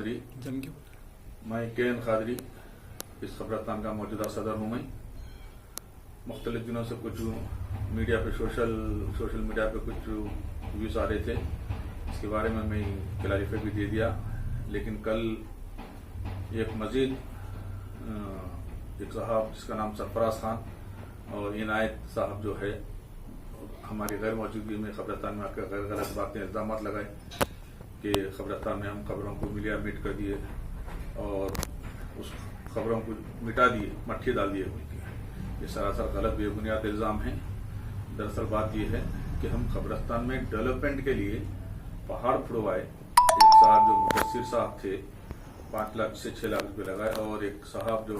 खादरी। मैं KN खादरी इस खबरस्तान का मौजूदा सदर हूँ। मैं मुख्तलिफ दिनों से कुछ मीडिया पे सोशल मीडिया पे कुछ व्यूज आ रहे थे, इसके बारे में मैं क्लैरिफाई भी दे दिया। लेकिन कल एक मजीद एक साहब जिसका नाम सरफराज खान और इनायत साहब जो है, हमारी गैर मौजूदगी में खबरस्तान में आकर गलत बातें इल्जाम लगाए कि खबरस्तान में हम खबरों को मीडिया मिट कर दिए और उस खबरों को मिटा दिए, मट्ठी डाल दिए। ये सरासर गलत बेबुनियाद इल्जाम है। दरअसल बात यह है कि हम खबरस्तान में डेवलपमेंट के लिए पहाड़ फुड़वाए। एक साहब जो मुदस्सिर साहब थे 5 लाख से 6 लाख रुपए लगाए, और एक साहब जो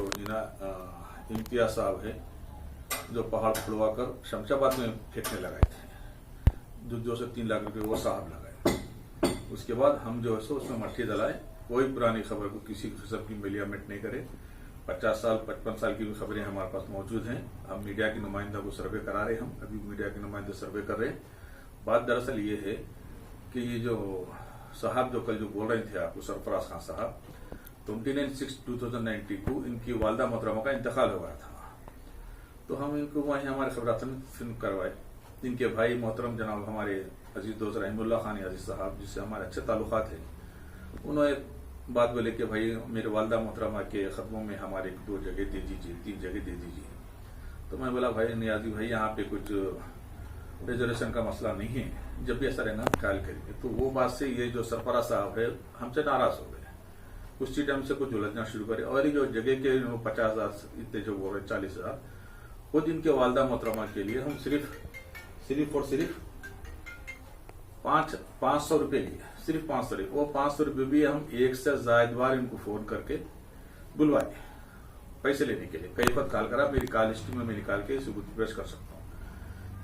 इम्तियाज साहब है जो पहाड़ फुड़वा कर शमशाबाद में फेंकने लगाए थे, जो 2 से 3 लाख रुपए वो साहब लगाए। उसके बाद हम जो है सो उसमें मट्ठी डलाए। कोई पुरानी खबर को किसी किस्म की मीडिया मिट नहीं करे। 50 साल 55 साल की भी खबरें हमारे पास मौजूद हैं। हम मीडिया के नुमाइंदा को सर्वे करा रहे, हम अभी मीडिया के नुमाइंदे सर्वे कर रहे हैं। बात दरअसल ये है कि ये जो साहब जो कल जो बोल रहे थे आपको, सरफराज खान साहब, 29/6/2019 को इनकी वालदा मोहतरमा का इंतकाल हो गया था। तो हम इनको वहीं हमारे खबरस्तान में फिल्म करवाए। इनके भाई मोहतरम जनाब हमारे अजीज दोस्त रहीमुल्लाह खान अजीज साहब, जिससे हमारे अच्छे ताल्लुकात हैं, उन्होंने बात बोले कि भाई मेरे वालदा मोहतरमा के खत्मों में हमारे 2 जगह दे दीजिए, 3 जगह दे दीजिए। तो मैं बोला भाई नियाजी भाई यहाँ पे कुछ रिजर्वेशन का मसला नहीं है, जब भी ऐसा रहना ख्याल करेंगे। तो वो बात से ये जो सरफराज साहब है हमसे नाराज हो गए, कुछ चीज हमसे कुछ उलझना शुरू करे। और ये जो जगह के 50,000 इतने जो बोल रहे 40,000 खुद इनके वालदा मोहतरमा के लिए हम सिर्फ और सिर्फ 500 रुपए लिए, सिर्फ 500 रुपये। वो 500 रुपये भी हम 1 से ज्यादा बार इनको फोन करके बुलवाए पैसे लेने के लिए। कई वक्त कॉल करा, मेरी कॉल हिस्ट्री में मैं निकाल के सबूत पेश कर सकता हूँ।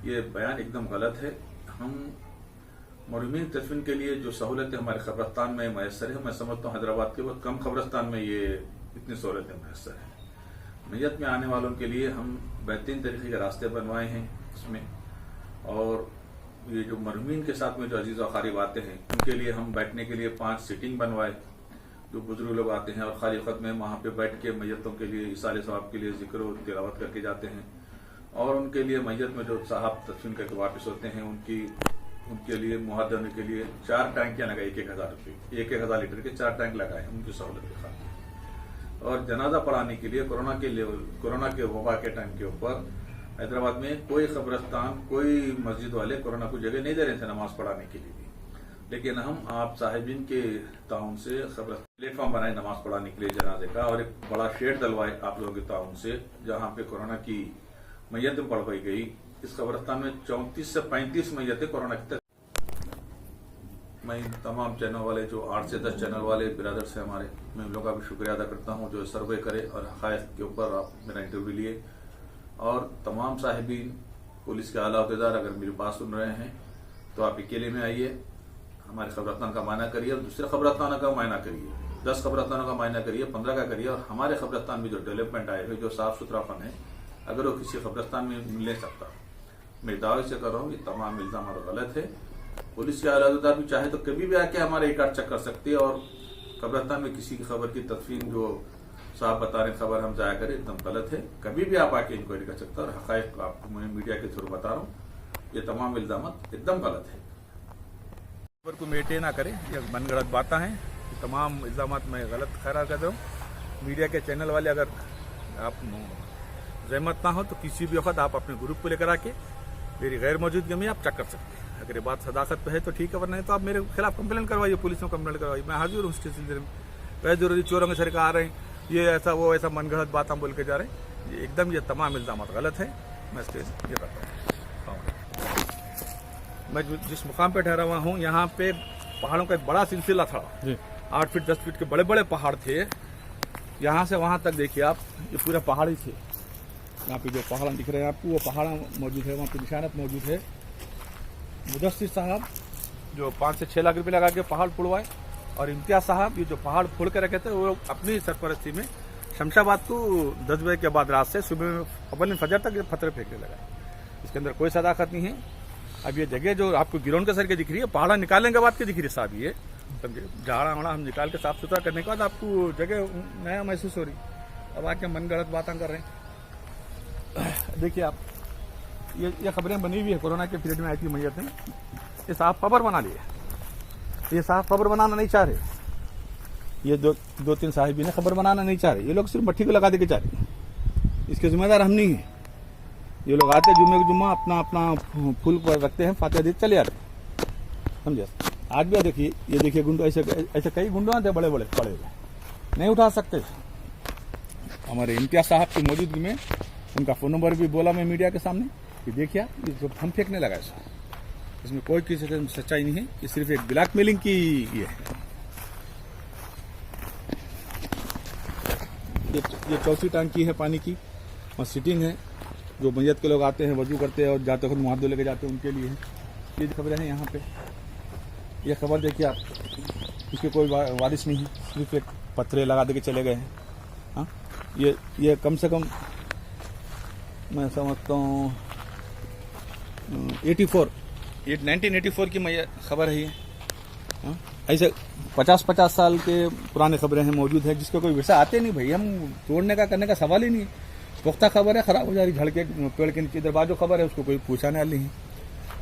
ये बयान एकदम गलत है। हम मरहूमीन तदफीन के लिए जो सहूलतें हमारे खबरस्तान में मैसर है, मैं समझता हूँ हैदराबाद के बहुत कम खबरस्तान में ये इतनी सहूलतें मैसर है। मैयत में आने वालों के लिए हम बेहतरीन तरीके के रास्ते बनवाए हैं इसमें। और ये जो मरहूमीन के साथ में जो अजीज और क़रीब आते हैं उनके लिए हम बैठने के लिए 5 सीटिंग बनवाए। जो बुजुर्ग लोग आते हैं और खाली वक्त में वहां पे बैठ के मैयतों के लिए इसाले सवाब के लिए जिक्र और तिलावत करके जाते हैं। और उनके लिए मैयत में जो साहब तदफीन करके वापस होते हैं उनके लिए मुआवजे के लिए 4 टैंकियां लगाई, 1,000 रुपये, 1,000 लीटर के 4 टैंक लगाए उनकी सहूलत के खातिर। और जनाजा पढ़ाने के लिए कोरोना के वबा के टाइम के ऊपर हैदराबाद में कोई खबरस्तान, कोई मस्जिद वाले कोरोना को जगह नहीं दे रहे थे नमाज पढ़ाने के लिए भी। लेकिन हम आप साहिबीन के ताउन से प्लेटफॉर्म बनाए नमाज पढ़ाने के लिए जनाजे का, और एक बड़ा शेड डलवाए आप लोगों के ताउन से, जहां पे कोरोना की मैयतें पढ़वाई गई। इस खबरस्तान में 34 से 35 मैयतें कोरोना की। मैं तमाम चैनल वाले जो 8 से 10 चैनल वाले बिरादर से हमारे, मैं उन लोगों का भी शुक्रिया अदा करता हूँ जो सर्वे करे और हक़ाइक़ के ऊपर आप मेरा इंटरव्यू लिए। और तमाम साहिबीन, पुलिस के आला अहदेदार अगर मेरी बात सुन रहे हैं तो आप अकेले में आइए, हमारे खबरस्तान का मायना करिए और दूसरे खबरस्तानों का मायना करिए। 10 खबरस्तानों का मायना करिए, 15 का करिए। और हमारे खबरस्तान में जो डेवलपमेंट आए हुए, जो साफ सुथरापन है, अगर वो किसी खबरस्तान में मिल नहीं सकता। मैं दावे से कर रहा हूँ ये तमाम इल्जाम गलत है। पुलिस के आला अहदेदार भी चाहे तो कभी भी आके हमारे एक आध चेक कर सकते हैं। और खबरस्तान में किसी की खबर की तदफीन जो साहब बता रहे खबर हम जाया करें, एकदम गलत है। कभी भी आप आके इंक्वायरी कर सकते हैं। और हक़ाइक़ आपको मैं मीडिया के थ्रू बता रहा हूँ, ये तमाम इल्जाम एकदम गलत है। खबर को मेटे ना करें, ये मनगढ़ंत बातें हैं। तमाम इल्जाम मैं गलत करार कर रहा हूँ। मीडिया के चैनल वाले अगर आप जहमत ना हो तो किसी भी वक्त आप अपने ग्रुप को लेकर आके मेरी गैर मौजूदगी में आप चेक कर सकते हैं। अगर ये बात सदाकत पे है तो ठीक है, वरना तो आप मेरे खिलाफ कंप्लेन करवाइए, पुलिस में कंप्लेन करवाइए। मैं हाजिर हूँ उसके सिलसिले में। वह जरूरी चोरों के सर आ रहे हैं, ये ऐसा वो ऐसा मनगढ़ंत बात हम बोल के जा रहे हैं, ये एकदम ये तमाम इल्जाम गलत है। मैं इसके ये करता हूँ। मैं जिस मुकाम पे ठहरा हुआ हूँ, यहाँ पे पहाड़ों का एक बड़ा सिलसिला था। 8 फीट 10 फीट के बड़े बड़े पहाड़ थे। यहाँ से वहाँ तक देखिए आप, ये पूरा पहाड़ ही थे। यहाँ पे जो पहाड़ दिख रहे हैं आपको, वो पहाड़ मौजूद है, वहाँ पे निशानत मौजूद है। मुदस्सिर साहब जो 5 से 6 लाख रुपए लगा के पहाड़ फुड़वाए, और इम्तियाज साहब ये जो पहाड़ फोड़ के रखे थे वो अपनी सरपरस्ती में शमशाबाद को 10 बजे के बाद रात से सुबह में अव्वल फजर तक ये पत्थर फेंकने लगा। इसके अंदर कोई सदाकत नहीं है। अब ये जगह जो आपको गिरोन के सर के दिख रही है, पहाड़ा निकालने के बाद की दिख रही है साहब, ये समझे। झाड़ा वाड़ा हम निकाल के साफ सुथरा करने के बाद आपको जगह नया महसूस हो रही, अब आके मन गलत बातें कर रहे हैं। देखिए आप, ये खबरें बनी हुई है, कोरोना के पीरियड में आई थी मैयत ने, ये साफ खबर बना ली है। ये साफ खबर बनाना नहीं चाह रहे, ये दो तीन साहिबी ने खबर बनाना नहीं चाह रहे, ये लोग सिर्फ मट्टी को लगा दे के चाह रहे। इसके जिम्मेदार हम नहीं है। ये लोग आते जुम्मे को जुम्मा अपना अपना फूल पर रखते हैं, फातिहा देते चले आते, समझे। आज भी देखिए, ये देखिए गुंडो, ऐसे कई गुंडो आते बड़े बड़े पड़े हुए, नहीं उठा सकते। हमारे इम्तियाज साहब की मौजूदगी में उनका फ़ोन नंबर भी बोला मैं मीडिया के सामने कि देखिए ये जो हम फेंकने लगा इसमें कोई किसी से सच्चाई नहीं है, ये सिर्फ एक ब्लैकमेलिंग की ये है। ये चौथी टांकी है पानी की, और सीटिंग है। जो मैयत के लोग आते हैं, वजू करते हैं और जाते वक्त मुँह हाथ धो लेके जाते हैं, उनके लिए है। ये खबरें हैं यहाँ पे। ये खबर देखिए आप, इसके कोई वारिस नहीं है, सिर्फ एक पत्थरे लगा दे के चले गए हैं। हाँ, ये कम से कम मैं समझता हूँ 1984 की खबर है ये। हाँ, ऐसे 50 साल के पुराने खबरें हैं, मौजूद है, जिसका कोई वैसा आते नहीं भाई। हम तोड़ने का करने का सवाल ही नहीं है। पुख्ता खबर है, खराब हो जा रही, झड़ के पेड़ के नीचे दरबाजो खबर है, उसको कोई पूछाने वाली नहीं।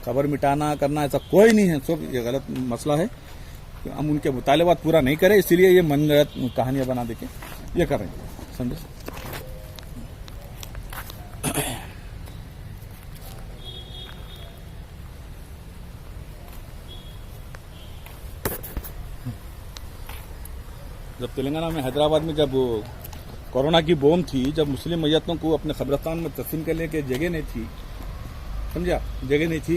खबर मिटाना करना ऐसा कोई नहीं है, सब ये गलत मसला है। हम उनके मुतालबात पूरा नहीं करें, इसीलिए ये मन गलत कहानियां बना देके ये कर रहे हैं, समझे। जब तेलंगाना में हैदराबाद में जब कोरोना की बॉम्ब थी, जब मुस्लिम मैयतों को अपने कब्रिस्तान में तस्लीम करने की जगह नहीं थी, समझा, जगह नहीं थी,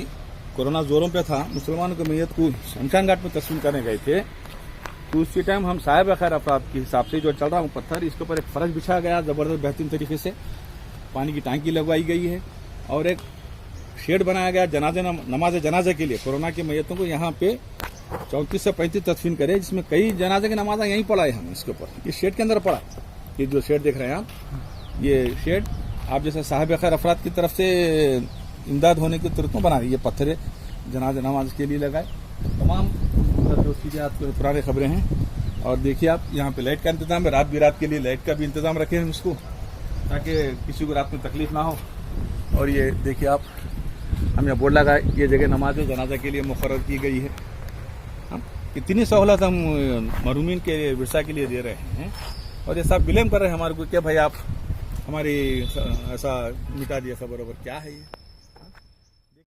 कोरोना जोरों पे था, मुसलमानों की मैयत को शमशान घाट में तस्लीम करने गए थे, तो उसी टाइम हम साहिब खैर अफराद के हिसाब से जो चल रहा हूँ पत्थर, इसके ऊपर एक फर्श बिछा गया ज़बरदस्त बेहतरीन तरीके से, पानी की टांकी लगवाई गई है और एक शेड बनाया गया नमाज जनाजे के लिए। कोरोना की मैयतों को यहाँ पे 34 से 35 तदफीन करे, जिसमें कई जनाजे की नमाजा यहीं पढ़ाए हम इसके ऊपर, ये शेड के अंदर पड़ा। ये जो शेड देख रहे हैं आप, ये शेड आप जैसे साहिब खैर अफराद की तरफ से इमदाद होने की तुरंत बना रही है, पत्थर जनाजे नमाज के लिए लगाए। तमाम जो चीज़ें आपको पुरानी खबरें हैं। और देखिए आप, यहाँ पे लाइट का इंतजाम है, रात बिरात के लिए लाइट का भी इंतजाम रखे हैं उसको, ताकि किसी को रात में तकलीफ ना हो। और ये देखिए आप, हम यहाँ बोर्ड लगाए, ये जगह नमाज जनाजा के लिए मुकर्रर की गई है। हम इतनी सहूलत हम महरूमीन के विरसा के लिए दे रहे हैं, और ये सब ब्लेम कर रहे हैं हमारे को, क्या भाई आप हमारी ऐसा मिटा दिया खबर, क्या है ये।